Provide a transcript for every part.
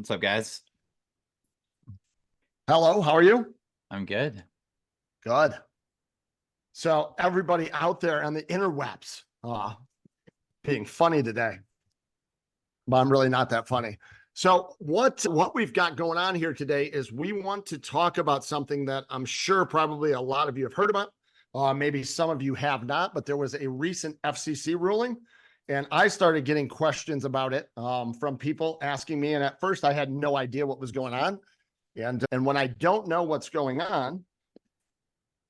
What's up, guys? Hello, how are you? I'm good. Good. So everybody out there on the interwebs, being funny today, but I'm really not that funny. So what we've got going on here today is we want to talk about something that I'm sure probably a lot of you have heard about. Maybe some of you have not, but there was a recent FCC ruling, and I started getting questions about it from people asking me. And at first I had no idea what was going on. And when I don't know what's going on,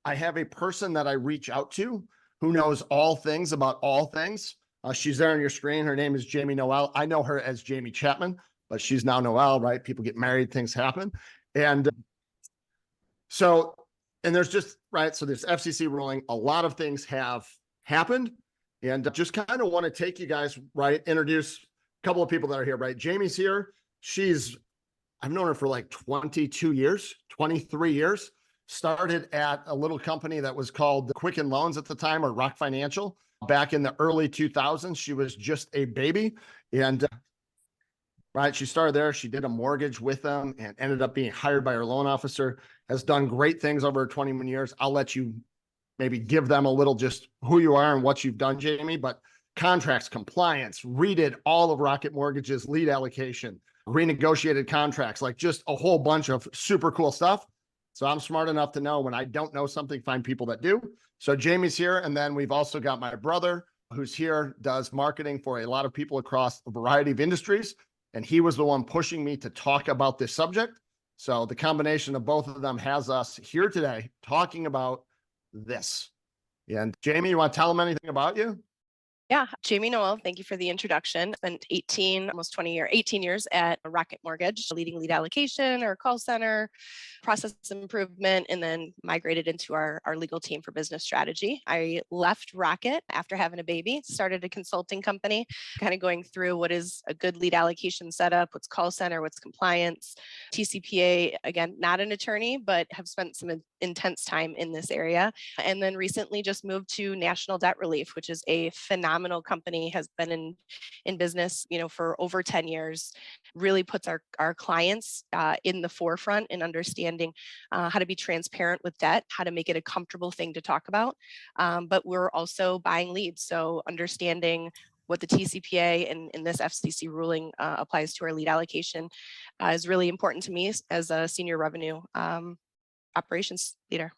I have a person that I reach out to who knows all things about all things. She's there on your screen. Her name is Jamie Noel. I know her as Jamie Chapman, but she's now Noel, right? People get married, things happen. And so, and there's just, right, so this FCC ruling, a lot of things have happened. And just kind of want to take you guys, right, introduce a couple of people that are here, right? Jamie's here. I've known her for like 22 years, 23 years. Started at a little company that was called Quicken Loans at the time, or Rock Financial. Back in the early 2000s, she was just a baby. And right, she started there. She did a mortgage with them and ended up being hired by her loan officer. Has done great things over 21 years. I'll let you maybe give them a little just who you are and what you've done, Jamie. But contracts, compliance, redid all of Rocket Mortgage's lead allocation, renegotiated contracts, like just a whole bunch of super cool stuff. So I'm smart enough to know when I don't know something, find people that do. So Jamie's here. And then we've also got my brother who's here, does marketing for a lot of people across a variety of industries. And he was the one pushing me to talk about this subject. So the combination of both of them has us here today talking about this. And Jamie, you want to tell them anything about you? Yeah, Jamie Noel, thank you for the introduction. Spent 18 years at Rocket Mortgage, leading lead allocation or call center, process improvement, and then migrated into our legal team for business strategy. I left Rocket after having a baby, started a consulting company, kind of going through what is a good lead allocation setup, what's call center, what's compliance, TCPA, again, not an attorney, but have spent some intense time in this area. And then recently just moved to National Debt Relief, which is a phenomenal company, has been in business, for over 10 years, really puts our clients in the forefront in understanding how to be transparent with debt, how to make it a comfortable thing to talk about. But we're also buying leads. So understanding what the TCPA and in this FCC ruling applies to our lead allocation is really important to me as a senior revenue operations leader.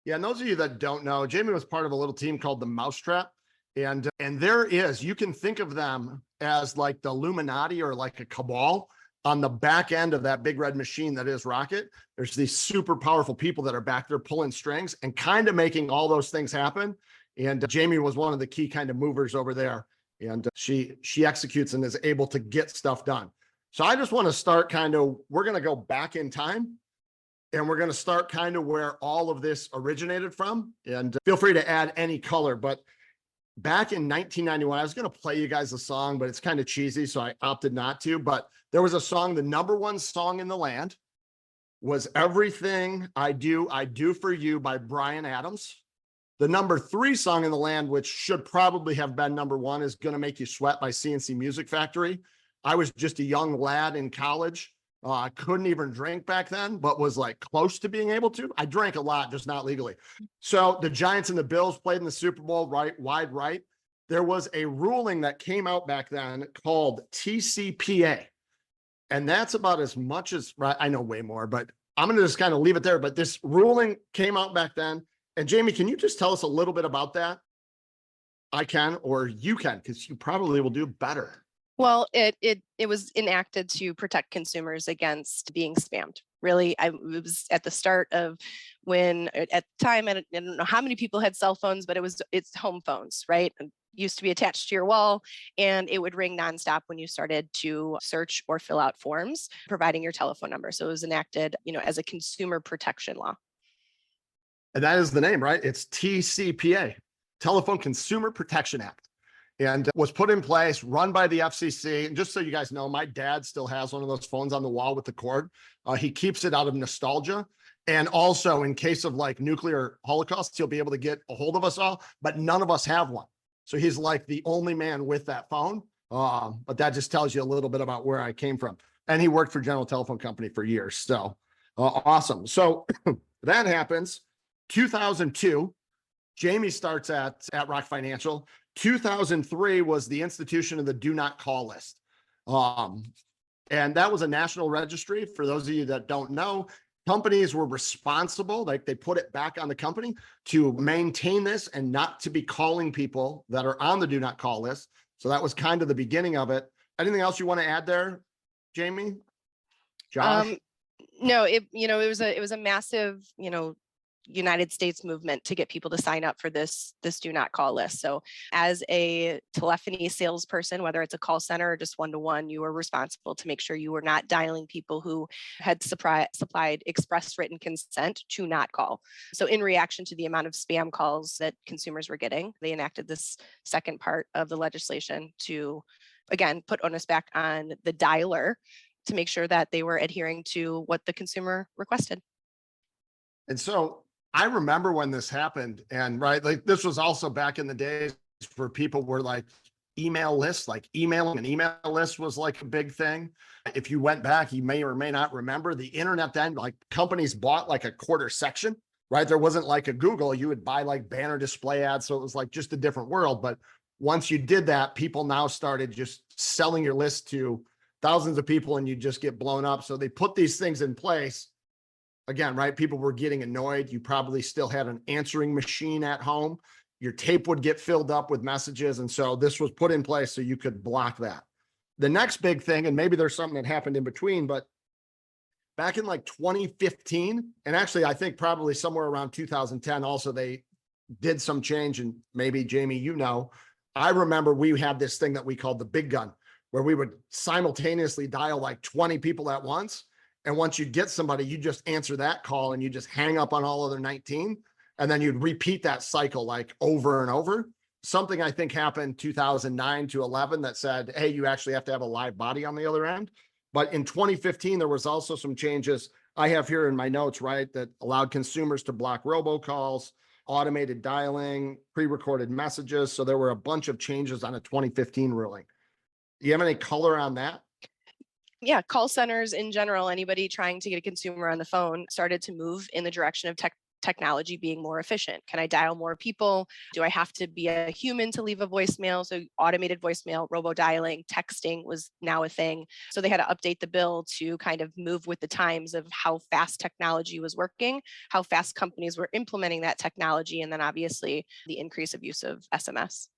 Yeah, and those of you that don't know, Jamie was part of a little team called the Mousetrap. And you can think of them as like the Illuminati or like a cabal on the back end of that big red machine that is Rocket. There's these super powerful people that are back there pulling strings and kind of making all those things happen. And Jamie was one of the key kind of movers over there. And she executes and is able to get stuff done. So I just want to start we're going to go back in time. And we're going to start kind of where all of this originated from. And feel free to add any color. But back in 1991, I was going to play you guys a song, but it's kind of cheesy, so I opted not to. But there was a song, the #1 song in the land was Everything I Do For You by Bryan Adams. The #3 song in the land, which should probably have been #1, is Gonna Make You Sweat by CNC Music Factory. I was just a young lad in college. I couldn't even drink back then, but was like close to being able to. I drank a lot, just not legally. So the Giants and the Bills played in the Super Bowl, wide right. There was a ruling that came out back then called TCPA. And that's about as much as, right, I know way more, but I'm going to just kind of leave it there. But this ruling came out back then. And Jamie, can you just tell us a little bit about that? I can, or you can, because you probably will do better. Well, it was enacted to protect consumers against being spammed. Really, it was at the start of when, at the time, I don't know how many people had cell phones, but it's home phones, right? It used to be attached to your wall, and it would ring nonstop when you started to search or fill out forms, providing your telephone number. So it was enacted, as a consumer protection law. And that is the name, right? It's TCPA, Telephone Consumer Protection Act. And was put in place, run by the FCC. And just so you guys know, my dad still has one of those phones on the wall with the cord. He keeps it out of nostalgia. And also in case of like nuclear holocaust, he'll be able to get a hold of us all, but none of us have one. So he's like the only man with that phone. But that just tells you a little bit about where I came from. And he worked for General Telephone Company for years. So awesome. So that happens. 2002, Jamie starts at Rock Financial. 2003 was the institution of the do not call list. And that was a national registry. For those of you that don't know, companies were responsible, like they put it back on the company to maintain this and not to be calling people that are on the do not call list. So that was kind of the beginning of it. Anything else you want to add there, Jamie? Josh? No, it was a massive, United States movement to get people to sign up for this do not call list. So as a telephony salesperson, whether it's a call center or just one-to-one, you were responsible to make sure you were not dialing people who had supplied express written consent to not call. So in reaction to the amount of spam calls that consumers were getting, they enacted this second part of the legislation to, again, put onus back on the dialer to make sure that they were adhering to what the consumer requested. And so I remember when this happened, and right, like this was also back in the days where people were like email lists, like emailing an email list was like a big thing. If you went back, you may or may not remember the internet then, like companies bought like a quarter section, right? There wasn't like a Google, you would buy like banner display ads. So it was like just a different world. But once you did that, people now started just selling your list to thousands of people and you just get blown up. So they put these things in place. Again, right? People were getting annoyed. You probably still had an answering machine at home. Your tape would get filled up with messages. And so this was put in place so you could block that. The next big thing, and maybe there's something that happened in between, but back in like 2015, and actually I think probably somewhere around 2010 also, they did some change. And maybe Jamie, I remember we had this thing that we called the big gun, where we would simultaneously dial like 20 people at once. And once you get somebody, you just answer that call and you just hang up on all other 19. And then you'd repeat that cycle like over and over. Something I think happened 2009 to 11 that said, hey, you actually have to have a live body on the other end. But in 2015, there was also some changes I have here in my notes, right, that allowed consumers to block robocalls, automated dialing, pre-recorded messages. So there were a bunch of changes on a 2015 ruling. Do you have any color on that? Yeah, call centers in general, anybody trying to get a consumer on the phone started to move in the direction of technology being more efficient. Can I dial more people? Do I have to be a human to leave a voicemail? So automated voicemail, robo dialing, texting was now a thing. So they had to update the bill to kind of move with the times of how fast technology was working, how fast companies were implementing that technology, and then obviously the increase of use of SMS.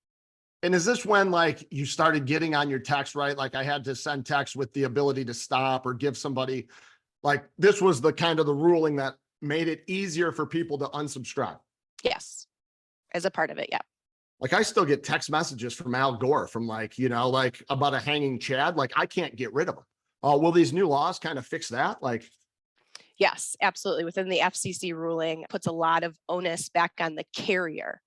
And is this when like you started getting on your text, right? Like I had to send text with the ability to stop or give somebody, like this was the kind of the ruling that made it easier for people to unsubscribe. Yes, as a part of it, yeah. Like I still get text messages from Al Gore from like, like about a hanging Chad. Like I can't get rid of them. Will these new laws kind of fix that? Like, yes, absolutely. Within the FCC ruling, puts a lot of onus back on the carrier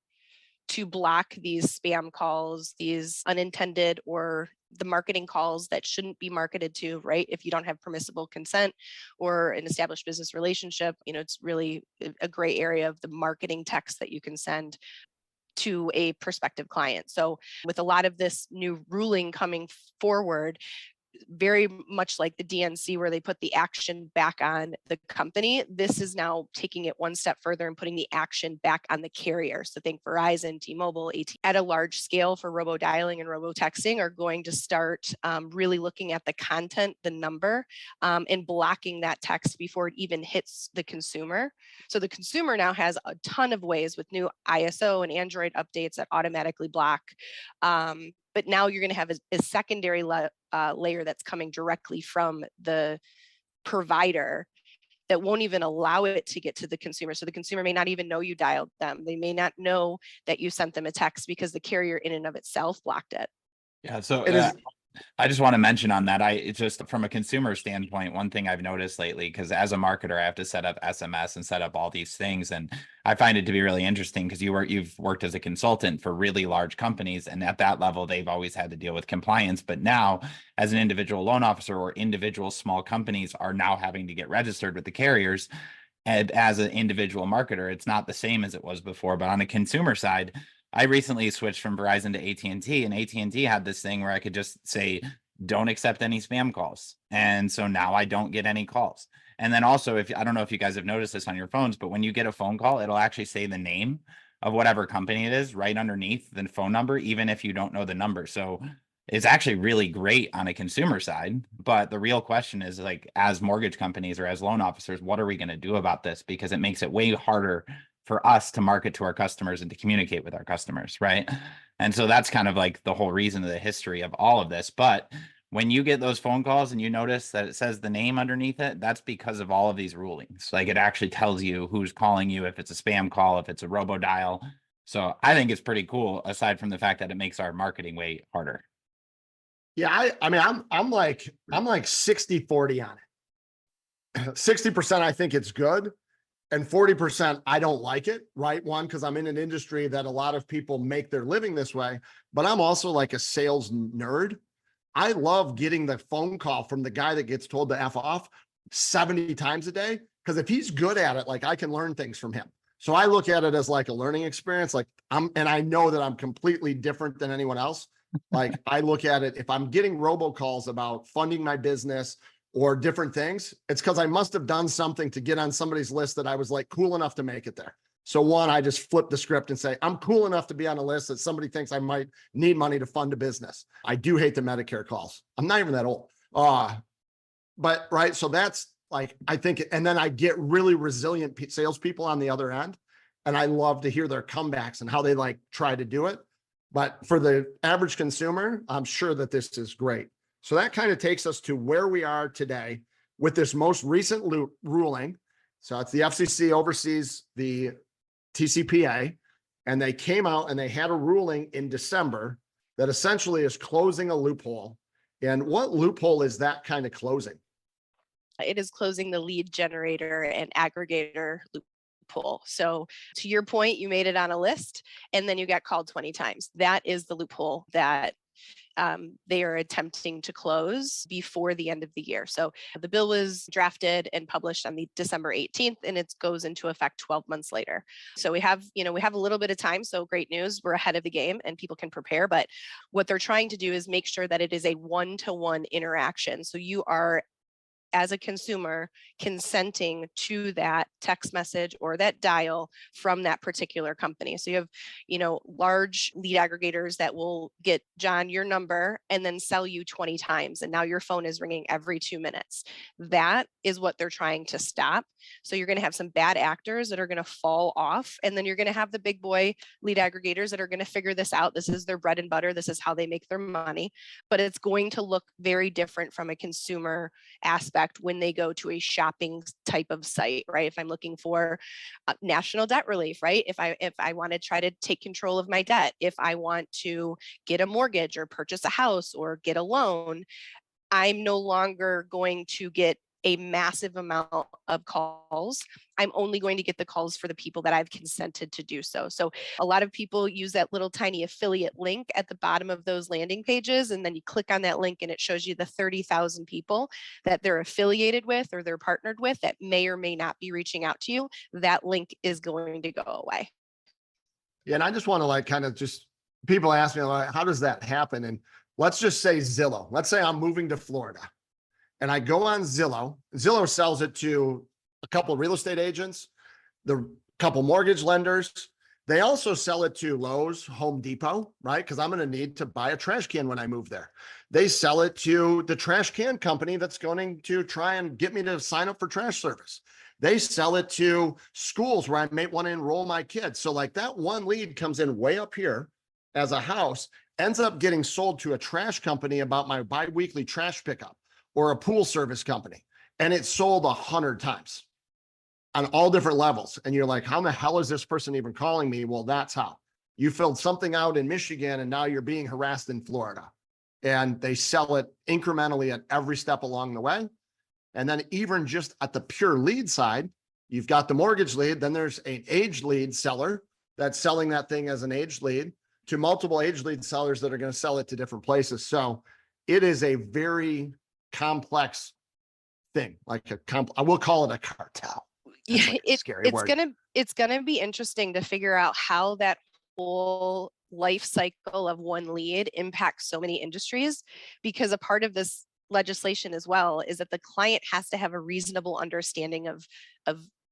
to block these spam calls, these unintended or the marketing calls that shouldn't be marketed to, right? If you don't have permissible consent or an established business relationship, it's really a gray area of the marketing text that you can send to a prospective client. So with a lot of this new ruling coming forward, very much like the DNC where they put the action back on the company, this is now taking it one step further and putting the action back on the carrier. So think Verizon, T-Mobile, AT at a large scale for robo dialing and robo texting are going to start really looking at the content, the number, and blocking that text before it even hits the consumer. So the consumer now has a ton of ways with new ISO and Android updates that automatically block. But now you're going to have a secondary layer that's coming directly from the provider that won't even allow it to get to the consumer. So the consumer may not even know you dialed them. They may not know that you sent them a text because the carrier in and of itself blocked it. Yeah. So it is. I just want to mention on that, it's just from a consumer standpoint, one thing I've noticed lately, because as a marketer, I have to set up SMS and set up all these things. And I find it to be really interesting because you've worked as a consultant for really large companies. And at that level, they've always had to deal with compliance. But now as an individual loan officer or individual small companies are now having to get registered with the carriers. And as an individual marketer, it's not the same as it was before. But on the consumer side, I recently switched from Verizon to AT&T, and AT&T had this thing where I could just say, don't accept any spam calls. And so now I don't get any calls. And then also, if I don't know if you guys have noticed this on your phones, but when you get a phone call, it'll actually say the name of whatever company it is right underneath the phone number, even if you don't know the number. So it's actually really great on a consumer side. But the real question is, like, as mortgage companies or as loan officers, what are we going to do about this? Because it makes it way harder for us to market to our customers and to communicate with our customers, right? And so that's kind of like the whole reason of the history of all of this. But when you get those phone calls and you notice that it says the name underneath it, that's because of all of these rulings. Like, it actually tells you who's calling you, if it's a spam call, if it's a robo dial. So I think it's pretty cool, aside from the fact that it makes our marketing way harder. Yeah, I mean, I'm like 60-40 on it. 60% I think it's good, and 40% I don't like it, right? One, because I'm in an industry that a lot of people make their living this way, but I'm also like a sales nerd. I love getting the phone call from the guy that gets told to F off 70 times a day, because if he's good at it, like, I can learn things from him. So I look at it as like a learning experience. Like, and I know that I'm completely different than anyone else. Like, I look at it, if I'm getting robocalls about funding my business or different things, it's because I must have done something to get on somebody's list that I was like cool enough to make it there. So one, I just flip the script and say, I'm cool enough to be on a list that somebody thinks I might need money to fund a business. I do hate the Medicare calls. I'm not even that old. But right. So that's like, I think, and then I get really resilient salespeople on the other end. And I love to hear their comebacks and how they like try to do it. But for the average consumer, I'm sure that this is great. So that kind of takes us to where we are today with this most recent ruling. So it's the FCC oversees the TCPA, and they came out and they had a ruling in December that essentially is closing a loophole. And what loophole is that kind of closing? It is closing the lead generator and aggregator loophole. So to your point, you made it on a list and then you got called 20 times. That is the loophole that they are attempting to close before the end of the year. So the bill was drafted and published on the December 18th, and it goes into effect 12 months later. So we have a little bit of time. So great news, we're ahead of the game and people can prepare. But what they're trying to do is make sure that it is a one-to-one interaction. So you are, as a consumer, consenting to that text message or that dial from that particular company. So you have, large lead aggregators that will get, John, your number and then sell you 20 times. And now your phone is ringing every 2 minutes. That is what they're trying to stop. So you're going to have some bad actors that are going to fall off. And then you're going to have the big boy lead aggregators that are going to figure this out. This is their bread and butter. This is how they make their money. But it's going to look very different from a consumer aspect when they go to a shopping type of site, right? If I'm looking for national debt relief, right? If I want to try to take control of my debt, if I want to get a mortgage or purchase a house or get a loan, I'm no longer going to get a massive amount of calls. I'm only going to get the calls for the people that I've consented to do so. So a lot of people use that little tiny affiliate link at the bottom of those landing pages. And then you click on that link and it shows you the 30,000 people that they're affiliated with or they're partnered with that may or may not be reaching out to you. That link is going to go away. Yeah, and I just want to like kind of just, people ask me, like, how does that happen? And let's just say Zillow. Let's say I'm moving to Florida and I go on Zillow. Zillow sells it to a couple of real estate agents, the couple mortgage lenders. They also sell it to Lowe's, Home Depot, right? Because I'm going to need to buy a trash can when I move there. They sell it to the trash can company that's going to try and get me to sign up for trash service. They sell it to schools where I may want to enroll my kids. So like that one lead comes in way up here as a house, ends up getting sold to a trash company about my biweekly trash pickup or a pool service company. And it's sold 100 times on all different levels. And you're like, how the hell is this person even calling me? Well, that's how. You filled something out in Michigan and now you're being harassed in Florida. And they sell it incrementally at every step along the way. And then even just at the pure lead side, you've got the mortgage lead. Then there's an aged lead seller that's selling that thing as an aged lead to multiple aged lead sellers that are going to sell it to different places. So it is a very complex thing, like I will call it a cartel. Yeah, Like a scary word. It's gonna be interesting to figure out how that whole life cycle of one lead impacts so many industries, because a part of this legislation as well is that the client has to have a reasonable understanding of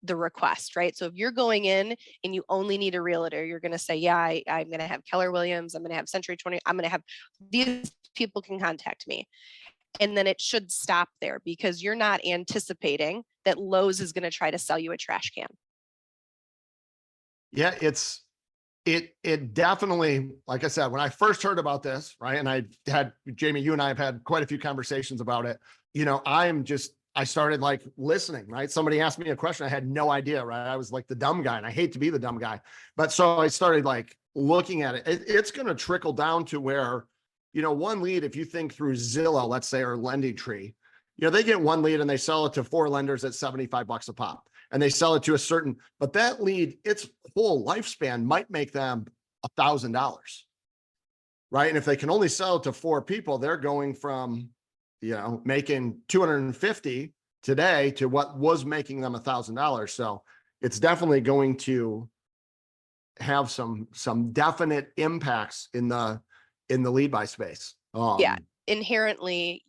the request, right? So if you're going in and you only need a realtor, you're going to say, yeah, I'm going to have Keller Williams, I'm going to have Century 20, I'm going to have these people can contact me. And then it should stop there, because you're not anticipating that Lowe's is going to try to sell you a trash can. Yeah, it definitely, like I said, when I first heard about this, right, and I had, Jamie, you and I have had quite a few conversations about it. I started like listening, right? Somebody asked me a question. I had no idea, right? I was like the dumb guy, and I hate to be the dumb guy. But so I started like looking at it. It's going to trickle down to where, one lead, if you think through Zillow, let's say, or Lending Tree, they get one lead and they sell it to 4 lenders at $75 a pop. And they sell it to a certain, but that lead, its whole lifespan might make them $1,000, right? And if they can only sell it to 4 people, they're going from, making 250 today to what was making them $1,000. So it's definitely going to have some definite impacts in the lead buy space. Yeah, inherently,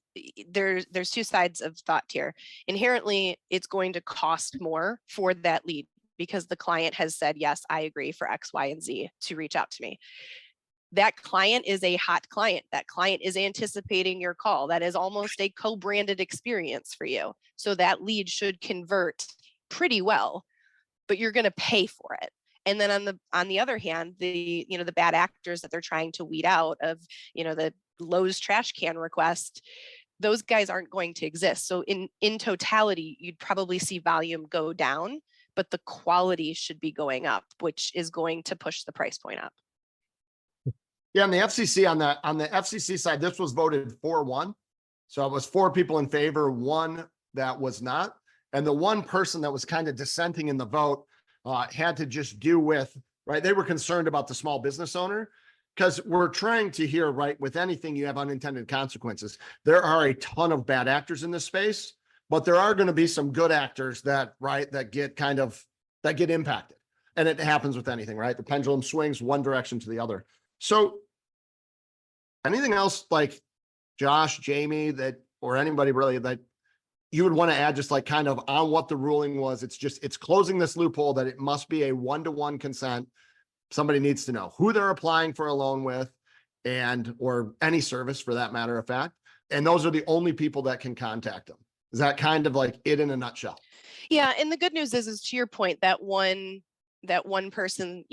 there's 2 sides of thought here. Inherently, it's going to cost more for that lead, because the client has said, yes, I agree for X, Y, and Z to reach out to me. That client is a hot client. That client is anticipating your call. That is almost a co-branded experience for you. So that lead should convert pretty well, but you're going to pay for it. And then on the other hand, the bad actors that they're trying to weed out of, the Lowe's trash can request, those guys aren't going to exist. So in totality, you'd probably see volume go down, but the quality should be going up, which is going to push the price point up. Yeah, and the FCC on the FCC side, this was voted 4-1. So it was 4 people in favor, 1 that was not. And the 1 person that was kind of dissenting in the vote had to just do with, right, they were concerned about the small business owner, because we're trying to hear, right, with anything you have unintended consequences. There are a ton of bad actors in this space, but there are going to be some good actors that get impacted. And it happens with anything, right? The pendulum swings one direction to the other. So anything else, like Josh, Jamie, or anybody really, that you would want to add, just like kind of on what the ruling was? It's closing this loophole that it must be a 1-to-1 consent. Somebody needs to know who they're applying for a loan with, or any service for that matter of fact. And those are the only people that can contact them. Is that kind of like it in a nutshell? Yeah. And the good news is to your point, that one person,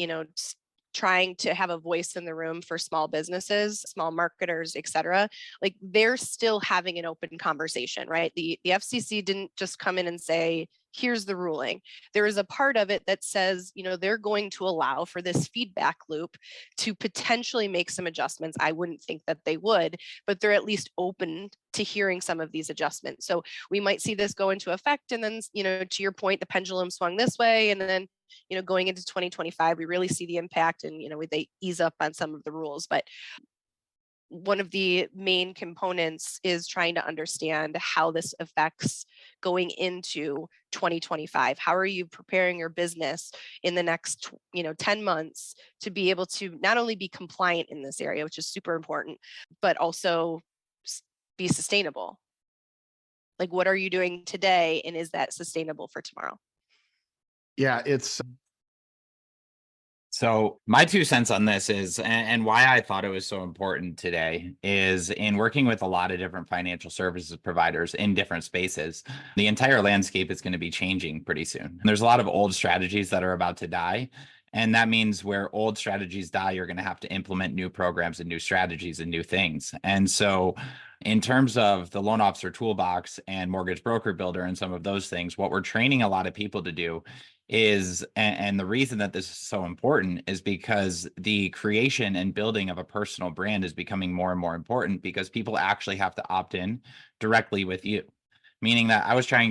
trying to have a voice in the room for small businesses, small marketers, et cetera, like they're still having an open conversation, right? The FCC didn't just come in and say, here's the ruling. There is a part of it that says, they're going to allow for this feedback loop to potentially make some adjustments. I wouldn't think that they would, but they're at least open to hearing some of these adjustments. So we might see this go into effect. And then, to your point, the pendulum swung this way. And then, going into 2025, we really see the impact, and, they ease up on some of the rules. But one of the main components is trying to understand how this affects going into 2025. How are you preparing your business in the next 10 months to be able to not only be compliant in this area, which is super important, but also be sustainable? Like, what are you doing today, and is that sustainable for tomorrow? Yeah, it's So my 2 cents on this is, and why I thought it was so important today, is in working with a lot of different financial services providers in different spaces, the entire landscape is going to be changing pretty soon. And there's a lot of old strategies that are about to die. And that means where old strategies die, you're going to have to implement new programs and new strategies and new things. And so in terms of the loan officer toolbox and mortgage broker builder and some of those things, what we're training a lot of people to do is, and the reason that this is so important is because the creation and building of a personal brand is becoming more and more important, because people actually have to opt in directly with you. Meaning that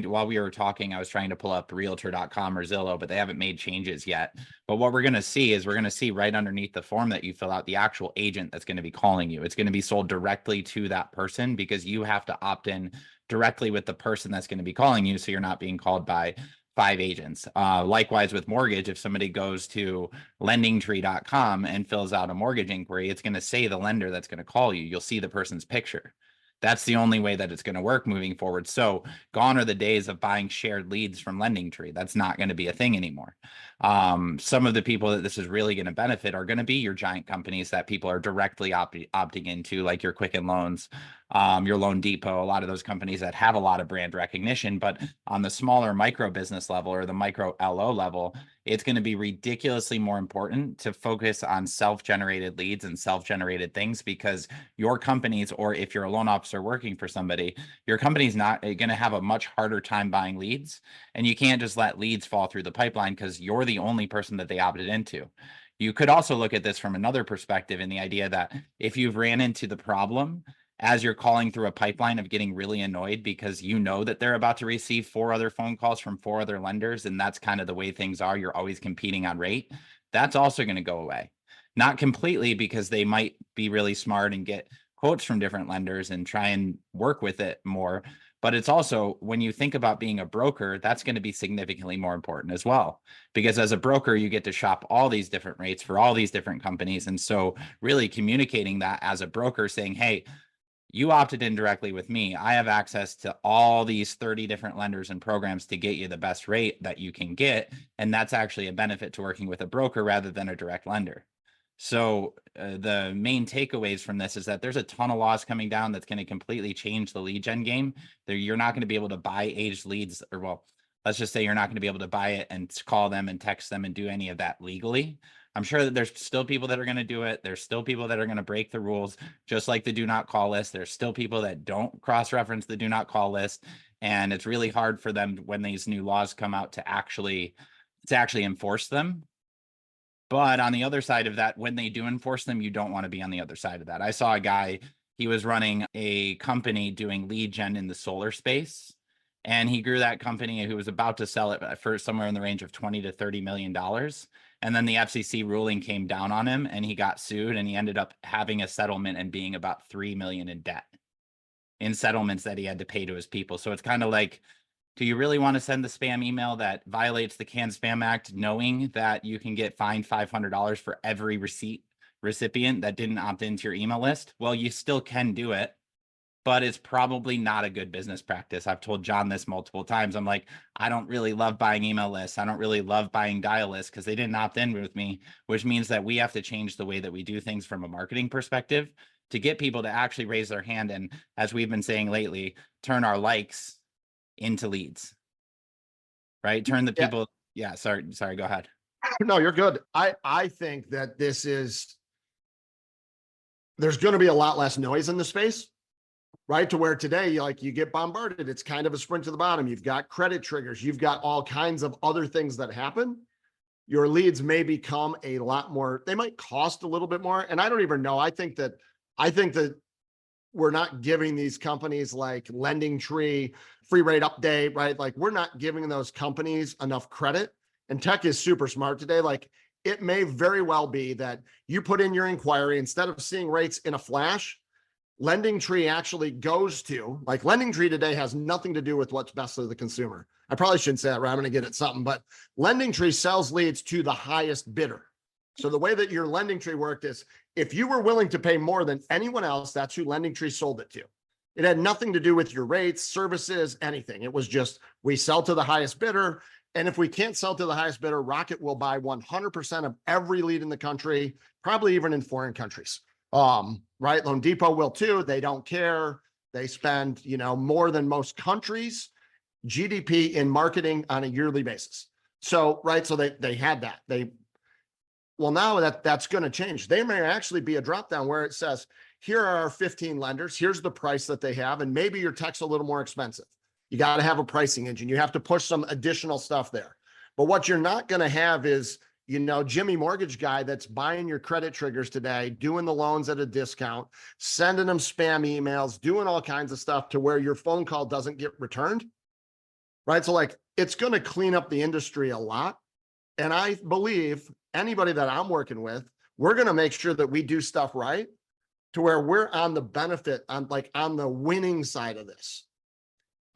while we were talking, I was trying to pull up realtor.com or Zillow, but they haven't made changes yet. But what we're going to see is right underneath the form that you fill out, the actual agent that's going to be calling you. It's going to be sold directly to that person, because you have to opt in directly with the person that's going to be calling you. So you're not being called by 5 agents. Likewise with mortgage, if somebody goes to lendingtree.com and fills out a mortgage inquiry, it's going to say the lender that's going to call you. You'll see the person's picture. That's the only way that it's going to work moving forward. So gone are the days of buying shared leads from LendingTree. That's not going to be a thing anymore. Some of the people that this is really going to benefit are going to be your giant companies that people are directly opting into, like your Quicken Loans, your Loan Depot, a lot of those companies that have a lot of brand recognition. But on the smaller micro business level or the micro LO level, it's going to be ridiculously more important to focus on self-generated leads and self-generated things, because your companies, or if you're a loan officer working for somebody, your company's not going to have a much harder time buying leads. And you can't just let leads fall through the pipeline because you're the only person that they opted into. You could also look at this from another perspective, in the idea that if you've ran into the problem as you're calling through a pipeline of getting really annoyed because you know that they're about to receive 4 other phone calls from 4 other lenders, and that's kind of the way things are, you're always competing on rate, that's also going to go away. Not completely, because they might be really smart and get quotes from different lenders and try and work with it more. But it's also, when you think about being a broker, that's going to be significantly more important as well. Because as a broker, you get to shop all these different rates for all these different companies. And so really communicating that as a broker, saying, hey, you opted in directly with me. I have access to all these 30 different lenders and programs to get you the best rate that you can get. And that's actually a benefit to working with a broker rather than a direct lender. So the main takeaways from this is that there's a ton of laws coming down that's going to completely change the lead gen game. You're not going to be able to buy aged leads, or well, let's just say you're not going to be able to buy it and call them and text them and do any of that legally. I'm sure that there's still people that are going to do it. There's still people that are going to break the rules, just like the do not call list. There's still people that don't cross-reference the do not call list. And it's really hard for them when these new laws come out to actually enforce them. But on the other side of that, when they do enforce them, you don't want to be on the other side of that. I saw a guy, he was running a company doing lead gen in the solar space, and he grew that company, who was about to sell it for somewhere in the range of $20 to $30 million. And then the FCC ruling came down on him and he got sued, and he ended up having a settlement and being about $3 million in debt in settlements that he had to pay to his people. So it's kind of like, do you really want to send the spam email that violates the Can Spam Act, knowing that you can get fined $500 for every recipient that didn't opt into your email list? Well, you still can do it, but it's probably not a good business practice. I've told John this multiple times. I'm like, I don't really love buying email lists. I don't really love buying dial lists because they didn't opt in with me, which means that we have to change the way that we do things from a marketing perspective to get people to actually raise their hand. And as we've been saying lately, turn our likes into leads, right? Turn the people. Yeah. Sorry. Go ahead. No, you're good. I think that there's going to be a lot less noise in the space, right? To where today, you get bombarded. It's kind of a sprint to the bottom. You've got credit triggers. You've got all kinds of other things that happen. Your leads may become a lot more, they might cost a little bit more. And I don't even know. I think that we're not giving these companies like LendingTree, free rate update, right? Like, we're not giving those companies enough credit. And tech is super smart today. Like, it may very well be that you put in your inquiry, instead of seeing rates in a flash, LendingTree actually goes to, like, LendingTree today has nothing to do with what's best for the consumer. I probably shouldn't say that, right? I'm going to get at something, but LendingTree sells leads to the highest bidder. So the way that your LendingTree worked is, if you were willing to pay more than anyone else, that's who LendingTree sold it to. It had nothing to do with your rates, services, anything. It was just, we sell to the highest bidder. And if we can't sell to the highest bidder, Rocket will buy 100% of every lead in the country, probably even in foreign countries. Right? Loan Depot will too. They don't care. They spend, more than most countries' GDP in marketing on a yearly basis. So, right. So they had that. Well, now that's going to change. They may actually be a drop down where it says, here are our 15 lenders. Here's the price that they have. And maybe your tech's a little more expensive. You got to have a pricing engine. You have to push some additional stuff there. But what you're not going to have is, Jimmy Mortgage guy that's buying your credit triggers today, doing the loans at a discount, sending them spam emails, doing all kinds of stuff to where your phone call doesn't get returned. Right. So it's going to clean up the industry a lot. And I believe anybody that I'm working with, we're going to make sure that we do stuff right to where we're on the benefit, on the winning side of this.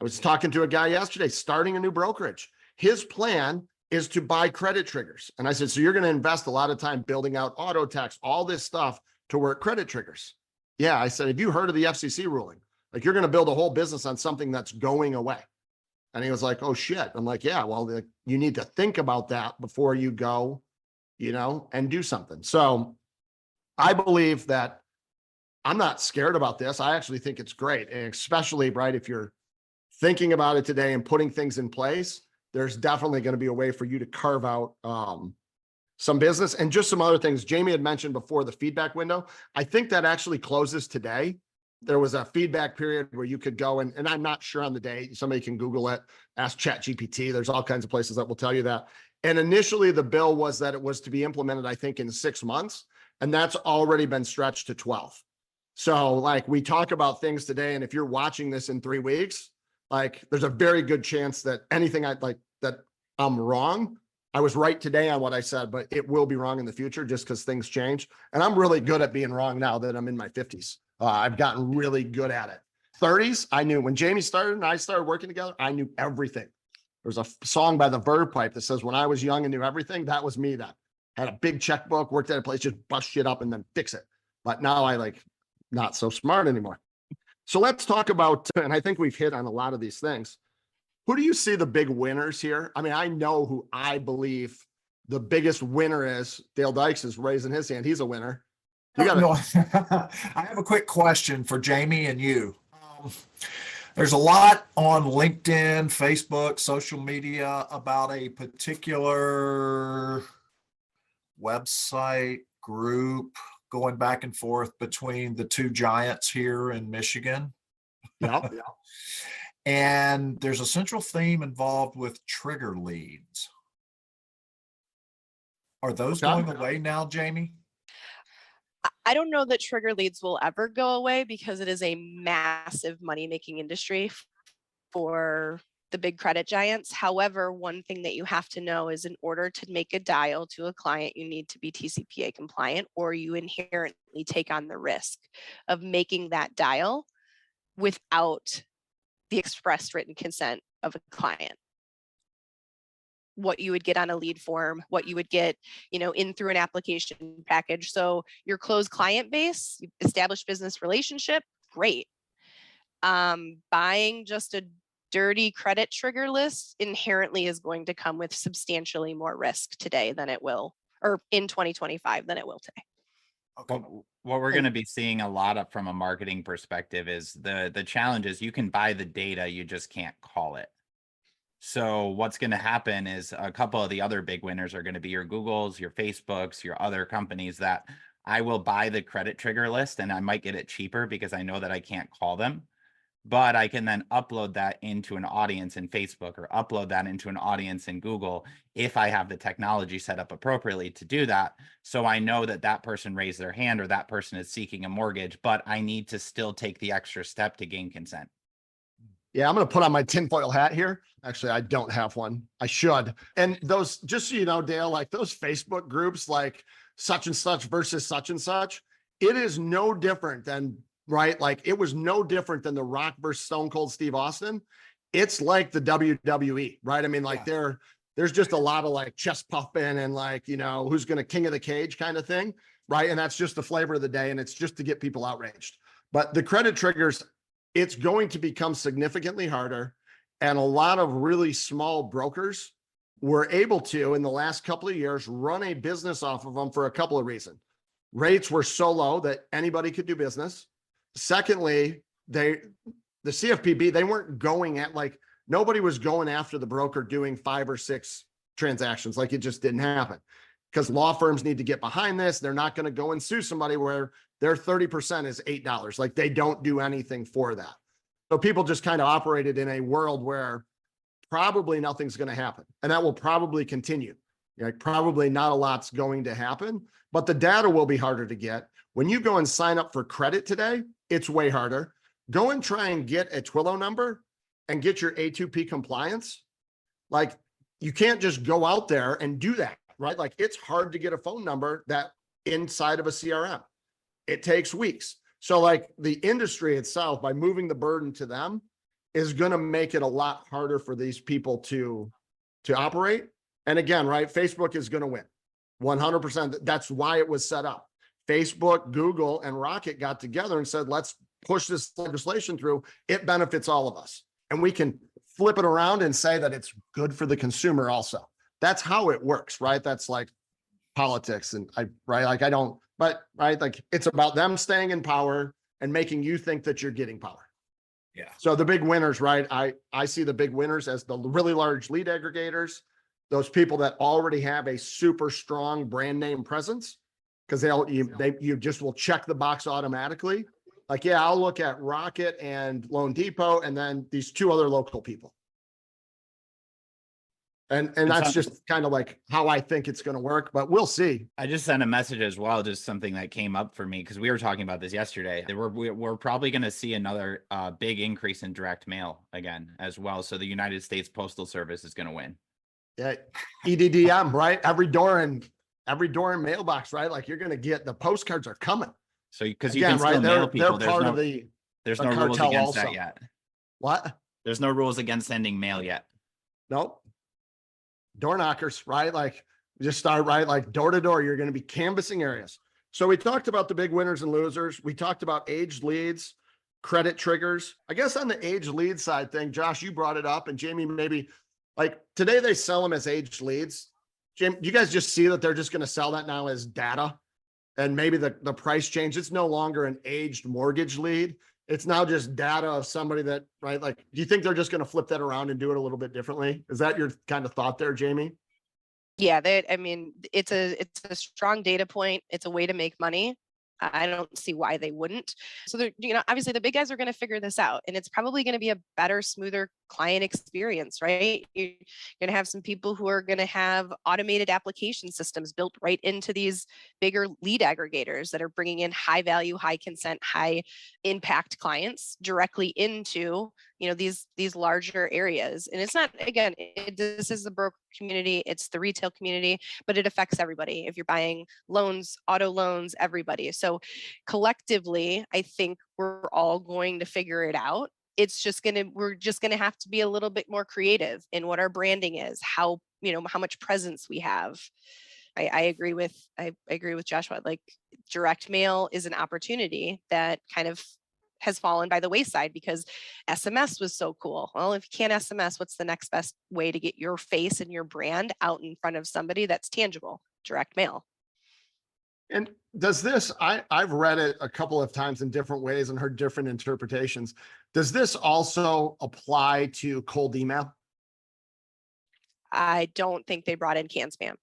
I was talking to a guy yesterday, starting a new brokerage. His plan is to buy credit triggers. And I said, so you're going to invest a lot of time building out auto text, all this stuff to work credit triggers. Yeah. I said, have you heard of the FCC ruling? Like you're going to build a whole business on something that's going away. And he was like, oh shit. I'm like, yeah, well, you need to think about that before you go, and do something. So I believe that I'm not scared about this. I actually think it's great. And especially, right, if you're thinking about it today and putting things in place, there's definitely going to be a way for you to carve out some business and just some other things. Jamie had mentioned before the feedback window. I think that actually closes today. There was a feedback period where you could go and I'm not sure on the day, somebody can Google it, ask ChatGPT. There's all kinds of places that will tell you that. And initially the bill was that it was to be implemented, I think, in 6 months, and that's already been stretched to 12. So like we talk about things today, and if you're watching this in 3 weeks, like there's a very good chance that anything that I'm wrong. I was right today on what I said, but it will be wrong in the future just because things change. And I'm really good at being wrong now that I'm in my 50s. I've gotten really good at it. 30s, I knew when Jamie started and I started working together, I knew everything. There's a song by the Verve Pipe that says, when I was young and knew everything, that was me. That had a big checkbook, worked at a place, just bust shit up and then fix it. But now I not so smart anymore. So let's talk about, and I think we've hit on a lot of these things. Who do you see the big winners here? I mean, I know who I believe the biggest winner is. Dale Dykes is raising his hand. He's a winner. You got No, I have a quick question for Jamie and you. There's a lot on LinkedIn, Facebook, social media about a particular website group going back and forth between the two giants here in Michigan. Yeah. And there's a central theme involved with trigger leads. Are those going away now, Jamie? I don't know that trigger leads will ever go away because it is a massive money-making industry for the big credit giants. However, one thing that you have to know is in order to make a dial to a client, you need to be TCPA compliant, or you inherently take on the risk of making that dial without the express written consent of a client. What you would get on a lead form, what you would get, in through an application package. So your closed client base, established business relationship, great. Buying just a dirty credit trigger list inherently is going to come with substantially more risk today than it will, or in 2025 than it will today. Okay. What we're going to be seeing a lot of from a marketing perspective is the challenge is you can buy the data, you just can't call it. So what's going to happen is a couple of the other big winners are going to be your Googles, your Facebooks, your other companies that I will buy the credit trigger list and I might get it cheaper because I know that I can't call them. But I can then upload that into an audience in Facebook or upload that into an audience in Google if I have the technology set up appropriately to do that. So I know that that person raised their hand or that person is seeking a mortgage, but I need to still take the extra step to gain consent. Yeah, I'm going to put on my tinfoil hat here. Actually, I don't have one. I should. And those, just so you know, Dale, like those Facebook groups, like such and such versus such and such, it is no different than, right? Like it was no different than the Rock versus Stone Cold Steve Austin. It's like the WWE, right? I mean, like there's just a lot of like chest puffing and like, who's going to king of the cage kind of thing, right? And that's just the flavor of the day. And it's just to get people outraged. But the credit triggers, it's going to become significantly harder. And a lot of really small brokers were able to, in the last couple of years, run a business off of them for a couple of reasons. Rates were so low that anybody could do business. Secondly, the CFPB, they weren't going at nobody was going after the broker doing 5 or 6 transactions. Like it just didn't happen because law firms need to get behind this. They're not going to go and sue somebody where their 30% is $8. Like they don't do anything for that. So people just kind of operated in a world where probably nothing's going to happen. And that will probably continue. Like probably not a lot's going to happen, but the data will be harder to get. When you go and sign up for credit today, it's way harder. Go and try and get a Twilio number and get your A2P compliance. Like you can't just go out there and do that, right? Like it's hard to get a phone number that inside of a CRM. It takes weeks. So like the industry itself, by moving the burden to them, is going to make it a lot harder for these people to to operate. And again, right, Facebook is going to win 100%. That's why it was set up. Facebook, Google, and Rocket got together and said, let's push this legislation through. It benefits all of us. And we can flip it around and say that it's good for the consumer also. That's how it works, right? That's like politics. And like it's about them staying in power and making you think that you're getting power. Yeah. So the big winners, right? I see the big winners as the really large lead aggregators, those people that already have a super strong brand name presence, because you just will check the box automatically. Like, yeah, I'll look at Rocket and Loan Depot and then these two other local people. And that's just kind of like how I think it's going to work, but we'll see. I just sent a message as well, just something that came up for me because we were talking about this yesterday. We're probably going to see another big increase in direct mail again as well. So the United States Postal Service is going to win. Yeah, EDDM, right? Every door and mailbox, right? Like you're going to get the postcards are coming. So because you can still mail people, they're part of the there's no rules against also. that yet. What? There's no rules against sending mail yet. Nope. Door knockers, right? Like just start right, like door to door. You're going to be canvassing areas. So we talked about the big winners and losers. We talked about aged leads, credit triggers. I guess on the aged lead side thing, Josh, you brought it up, and Jamie, maybe like today they sell them as aged leads. Jamie, you guys just see that they're just going to sell that now as data, and maybe the price change. It's no longer an aged mortgage lead. It's now just data of somebody that, right? Like, do you think they're just going to flip that around and do it a little bit differently? Is that your kind of thought there, Jamie? Yeah, I mean, it's a strong data point. It's a way to make money. I don't see why they wouldn't. So they're, obviously the big guys are going to figure this out, and it's probably going to be a better, smoother client experience, right? You're going to have some people who are going to have automated application systems built right into these bigger lead aggregators that are bringing in high value, high consent, high impact clients directly into, these larger areas. And it's not, again, this is the broker community, it's the retail community, but it affects everybody. If you're buying loans, auto loans, everybody. So collectively, I think we're all going to figure it out. We're just gonna have to be a little bit more creative in what our branding is, how much presence we have. I agree with Joshua. Like direct mail is an opportunity that kind of has fallen by the wayside because SMS was so cool. Well, if you can't SMS, what's the next best way to get your face and your brand out in front of somebody that's tangible? Direct mail. And does this, I've read it a couple of times in different ways and heard different interpretations. Does this also apply to cold email? I don't think they brought in canned spam.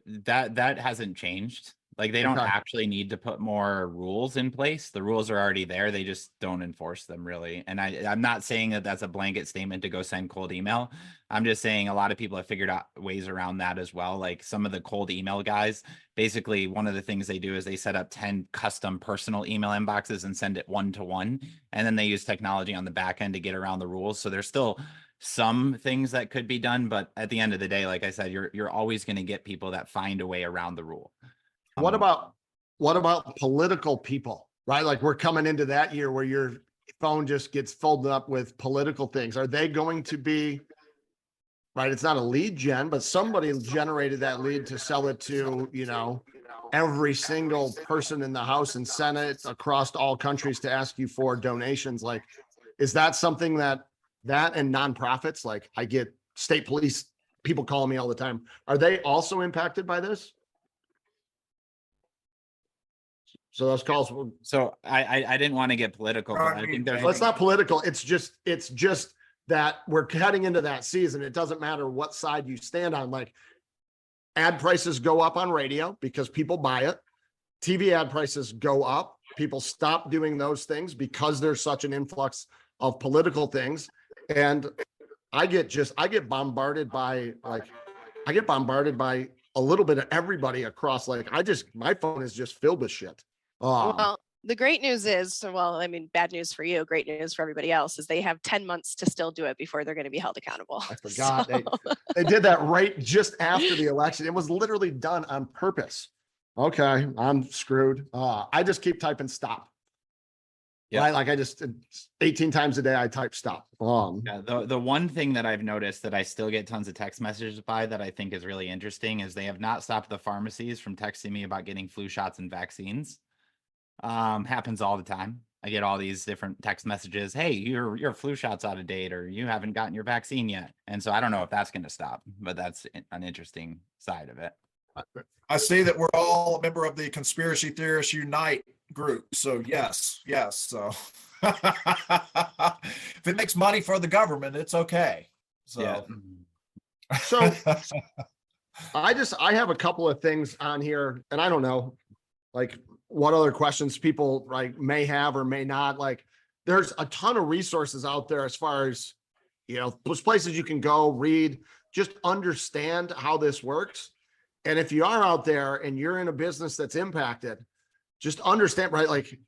That hasn't changed. Like they don't Okay. actually need to put more rules in place. The rules are already there. They just don't enforce them really. And I'm not saying that that's a blanket statement to go send cold email. I'm just saying a lot of people have figured out ways around that as well. Like some of the cold email guys, basically one of the things they do is they set up 10 custom personal email inboxes and send it one-to-one. And then they use technology on the back end to get around the rules. So there's still some things that could be done, but at the end of the day, like I said, you're always going to get people that find a way around the rule. What about political people, right? Like we're coming into that year where your phone just gets folded up with political things. Are they going to be, right? It's not a lead gen, but somebody generated that lead to sell it to, every single person in the House and Senate across all countries to ask you for donations. Like, is that something that and nonprofits, like I get state police people calling me all the time. Are they also impacted by this? So those calls. So I didn't want to get political, but I think there's. Well, it's not political. It's just that we're heading into that season. It doesn't matter what side you stand on. Like ad prices go up on radio because people buy it. TV ad prices go up. People stop doing those things because there's such an influx of political things. And I get bombarded by a little bit of everybody across. Like my phone is just filled with shit. Well, the great news is, bad news for you, great news for everybody else is they have 10 months to still do it before they're going to be held accountable. I forgot. So. They did that right just after the election. It was literally done on purpose. Okay, I'm screwed. I just keep typing stop. Yeah. right? Like I just 18 times a day, I type stop. Yeah, the one thing that I've noticed that I still get tons of text messages by that I think is really interesting is they have not stopped the pharmacies from texting me about getting flu shots and vaccines. Happens all the time. I get all these different text messages. Hey, your flu shot's out of date, or you haven't gotten your vaccine yet. And so I don't know if that's going to stop, but that's an interesting side of it. I see that we're all a member of the Conspiracy Theorists Unite group. So yes. So if it makes money for the government, it's okay. So Yeah. So I have a couple of things on here, and I don't know, like what other questions people like may have or may not. Like there's a ton of resources out there as far as, those places you can go read, just understand how this works. And if you are out there and you're in a business that's impacted, just understand, right? Like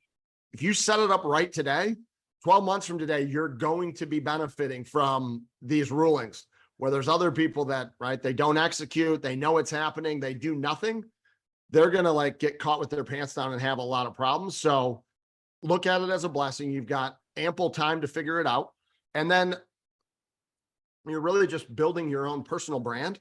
if you set it up right today, 12 months from today, you're going to be benefiting from these rulings where there's other people that, right, they don't execute, they know it's happening, they do nothing. They're going to like get caught with their pants down and have a lot of problems. So look at it as a blessing. You've got ample time to figure it out. And then you're really just building your own personal brand.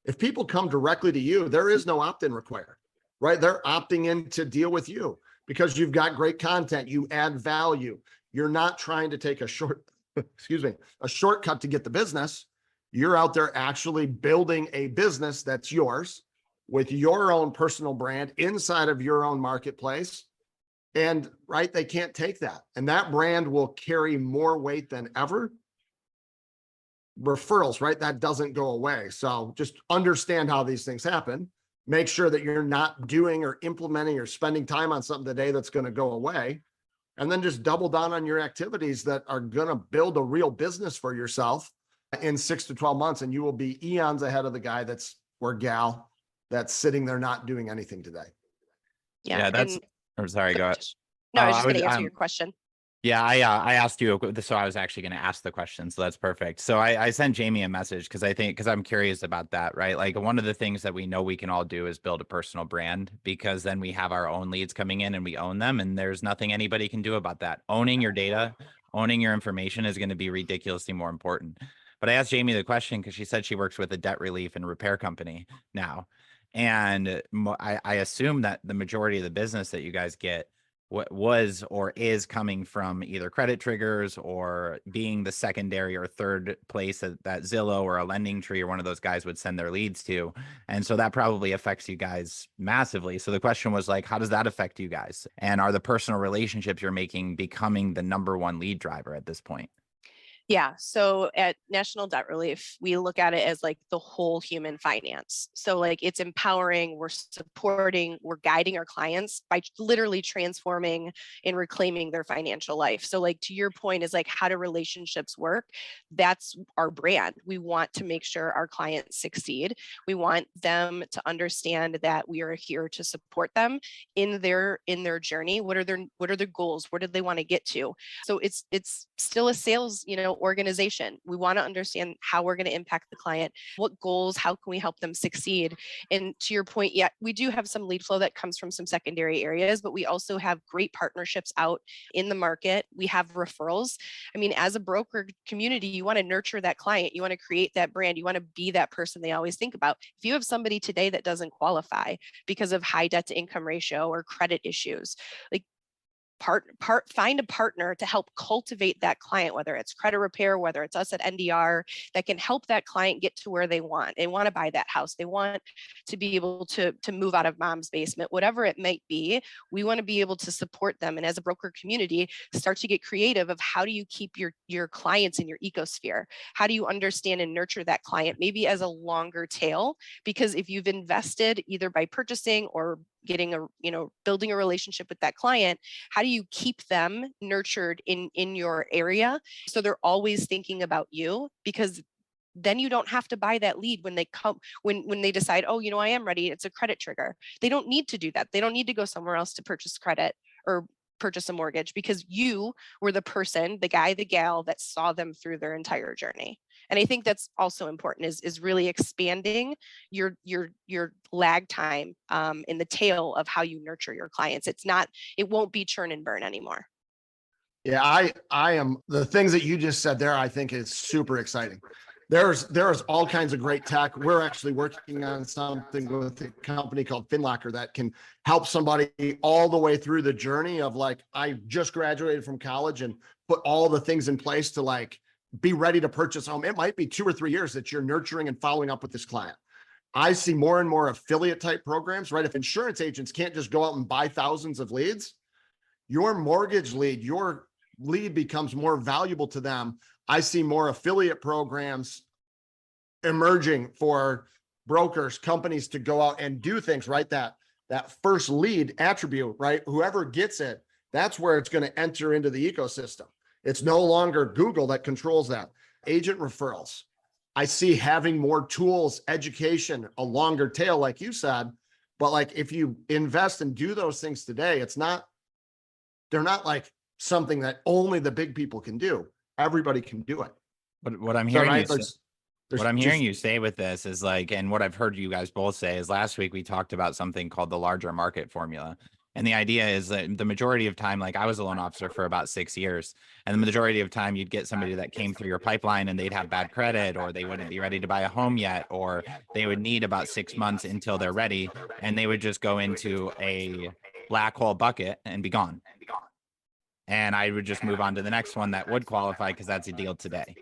If people come directly to you, there is no opt-in required, right? They're opting in to deal with you because you've got great content. You add value. You're not trying to take a shortcut to get the business. You're out there actually building a business that's yours with your own personal brand inside of your own marketplace. And right, they can't take that. And that brand will carry more weight than ever. Referrals, right? That doesn't go away. So just understand how these things happen. Make sure that you're not doing or implementing or spending time on something today that's going to go away. And then just double down on your activities that are going to build a real business for yourself in 6 to 12 months. And you will be eons ahead of the guy or gal that's sitting there not doing anything today. Yeah. That's, or sorry, go ahead. No, I was I just going to would, answer your question. Yeah, I asked you, so I was actually going to ask the question, so that's perfect. So I sent Jamie a message because I'm curious about that, right? Like one of the things that we know we can all do is build a personal brand, because then we have our own leads coming in and we own them, and there's nothing anybody can do about that. Owning your data, owning your information is going to be ridiculously more important. But I asked Jamie the question because she said she works with a debt relief and repair company now. And I assume that the majority of the business that you guys get what was or is coming from either credit triggers or being the secondary or third place that Zillow or a Lending Tree or one of those guys would send their leads to. And so that probably affects you guys massively. So the question was like, how does that affect you guys? And are the personal relationships you're making becoming the number one lead driver at this point? Yeah. So at National Debt Relief, we look at it as like the whole human finance. So like it's empowering, we're supporting, we're guiding our clients by literally transforming and reclaiming their financial life. So like to your point is like, how do relationships work? That's our brand. We want to make sure our clients succeed. We want them to understand that we are here to support them in their journey. What are their goals? Where do they want to get to? So it's still a sales, organization. We want to understand how we're going to impact the client, what goals, how can we help them succeed? And to your point, yeah, we do have some lead flow that comes from some secondary areas, but we also have great partnerships out in the market. We have referrals. I mean, as a broker community, you want to nurture that client. You want to create that brand. You want to be that person they always think about. If you have somebody today that doesn't qualify because of high debt to income ratio or credit issues, like find a partner to help cultivate that client, whether it's credit repair, whether it's us at NDR, that can help that client get to where they want. They want to buy that house. They want to be able to move out of mom's basement, whatever it might be. We want to be able to support them. And as a broker community, start to get creative of how do you keep your clients in your ecosphere? How do you understand and nurture that client, maybe as a longer tail? Because if you've invested either by purchasing or getting building a relationship with that client, how do you keep them nurtured in your area so they're always thinking about you? Because then you don't have to buy that lead when they come, when they decide, oh, I am ready, it's a credit trigger. They don't need to do that. They don't need to go somewhere else to purchase credit or purchase a mortgage, because you were the person, the guy, the gal that saw them through their entire journey. And I think that's also important, is really expanding your lag time in the tail of how you nurture your clients. It won't be churn and burn anymore. Yeah, I am, the things that you just said there, I think is super exciting. There's all kinds of great tech. We're actually working on something with a company called FinLocker that can help somebody all the way through the journey of like, I just graduated from college and put all the things in place to like be ready to purchase home. It might be 2 or 3 years that you're nurturing and following up with this client. I see more and more affiliate type programs, right? If insurance agents can't just go out and buy thousands of leads, your mortgage lead, your lead becomes more valuable to them. I see more affiliate programs emerging for brokers, companies to go out and do things, right? That first lead attribute, right? Whoever gets it, that's where it's going to enter into the ecosystem. It's no longer Google that controls that. Agent referrals. I see having more tools, education, a longer tail, like you said, but like if you invest and do those things today, they're not like something that only the big people can do. Everybody can do it. But what I'm So, hearing right, you there's what I'm hearing just- you say with this is like, and what I've heard you guys both say is last week we talked about something called the larger market formula. And the idea is that the majority of time, like I was a loan officer for about 6 years, and the majority of time you'd get somebody that came through your pipeline and they'd have bad credit, or they wouldn't be ready to buy a home yet, or they would need about 6 months until they're ready, and they would just go into a black hole bucket and be gone. And I would just move on to the next one that would qualify because that's a deal today.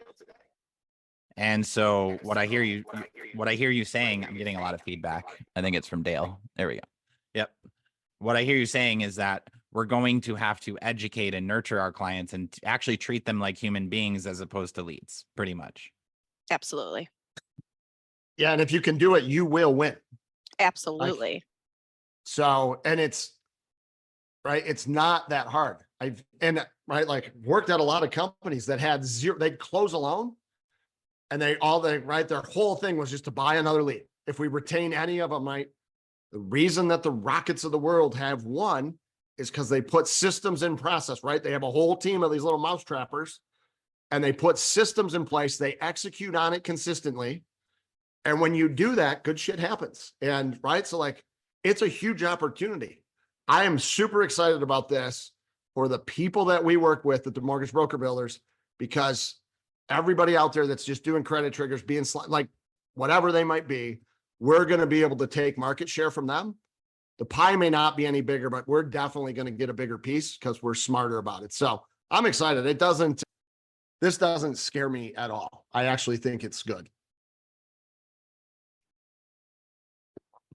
And so what I hear you saying, I'm getting a lot of feedback. I think it's from Dale. There we go. Yep. What I hear you saying is that we're going to have to educate and nurture our clients and actually treat them like human beings as opposed to leads, pretty much. Absolutely. yeah. And if you can do it, you will win. Absolutely. So, and it's right. It's not that hard. Right, like worked at a lot of companies that had zero, they'd close a loan and their whole thing was just to buy another lead. If we retain any of them, right? The reason that the Rockets of the world have won is because they put systems in process, right? They have a whole team of these little mouse trappers and they put systems in place. They execute on it consistently. And when you do that, good shit happens. And right. So like, it's a huge opportunity. I am super excited about this for the people that we work with at the Mortgage Broker Builders, because everybody out there that's just doing credit triggers, being like whatever they might be, we're going to be able to take market share from them. The pie may not be any bigger, but we're definitely going to get a bigger piece because we're smarter about it. So I'm excited. This doesn't scare me at all. I actually think it's good.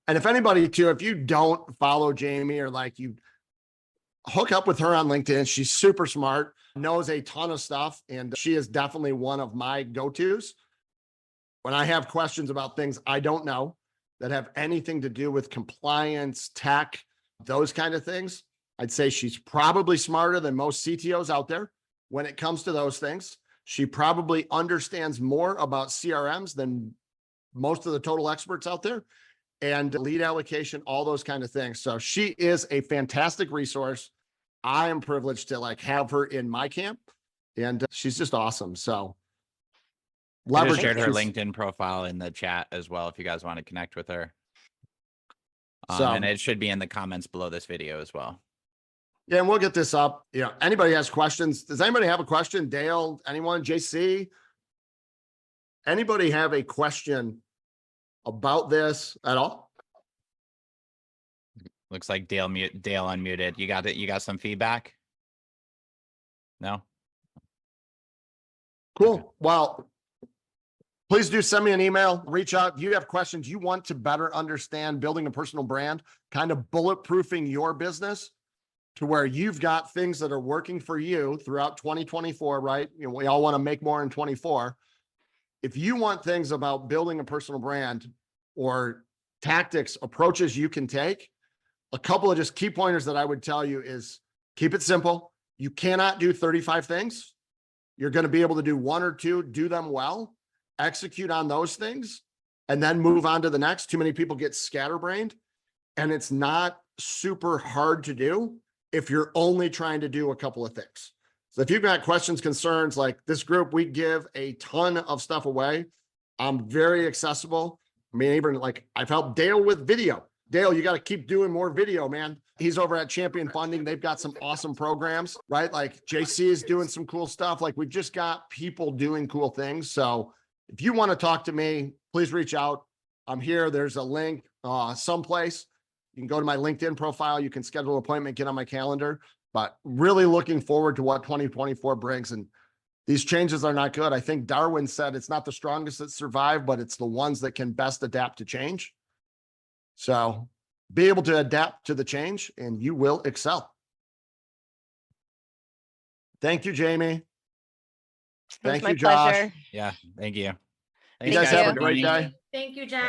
And if anybody too, if you don't follow Jamie or like you hook up with her on LinkedIn, she's super smart, knows a ton of stuff. And she is definitely one of my go-tos. When I have questions about things I don't know that have anything to do with compliance, tech, those kind of things, I'd say she's probably smarter than most CTOs out there when it comes to those things. She probably understands more about CRMs than most of the total experts out there, and lead allocation, all those kind of things. So she is a fantastic resource. I am privileged to like have her in my camp, and she's just awesome. So I leverage just shared her she's- LinkedIn profile in the chat as well if you guys want to connect with her. So- And it should be in the comments below this video as well. Yeah, and we'll get this up. You know, anybody has questions? Does anybody have a question? Dale, anyone? JC? Anybody have a question about this at all? Looks like Dale unmuted. You got it. You got some feedback? No? Cool. Well, please do send me an email, reach out. If you have questions, you want to better understand building a personal brand, kind of bulletproofing your business to where you've got things that are working for you throughout 2024, right? You know, we all want to make more in 24. If you want things about building a personal brand or tactics, approaches you can take, a couple of just key pointers that I would tell you is keep it simple. You cannot do 35 things. You're going to be able to do 1 or 2, do them well, execute on those things, and then move on to the next. Too many people get scatterbrained, and it's not super hard to do if you're only trying to do a couple of things. So if you've got questions, concerns, like this group, we give a ton of stuff away. I'm very accessible. I mean, even like I've helped Dale with video. Dale, you got to keep doing more video, man. He's over at Champion Funding. They've got some awesome programs, right? Like JC is doing some cool stuff. Like we've just got people doing cool things. So if you want to talk to me, please reach out. I'm here. There's a link someplace. You can go to my LinkedIn profile. You can schedule an appointment, get on my calendar. But really looking forward to what 2024 brings. And these changes are not good. I think Darwin said it's not the strongest that survive, but it's the ones that can best adapt to change. So be able to adapt to the change and you will excel. Thank you, Jamie. It was Thank my you, Josh. pleasure. Yeah, thank you. You Thanks, guys Thank have you. a great joining. day. Thank you, John.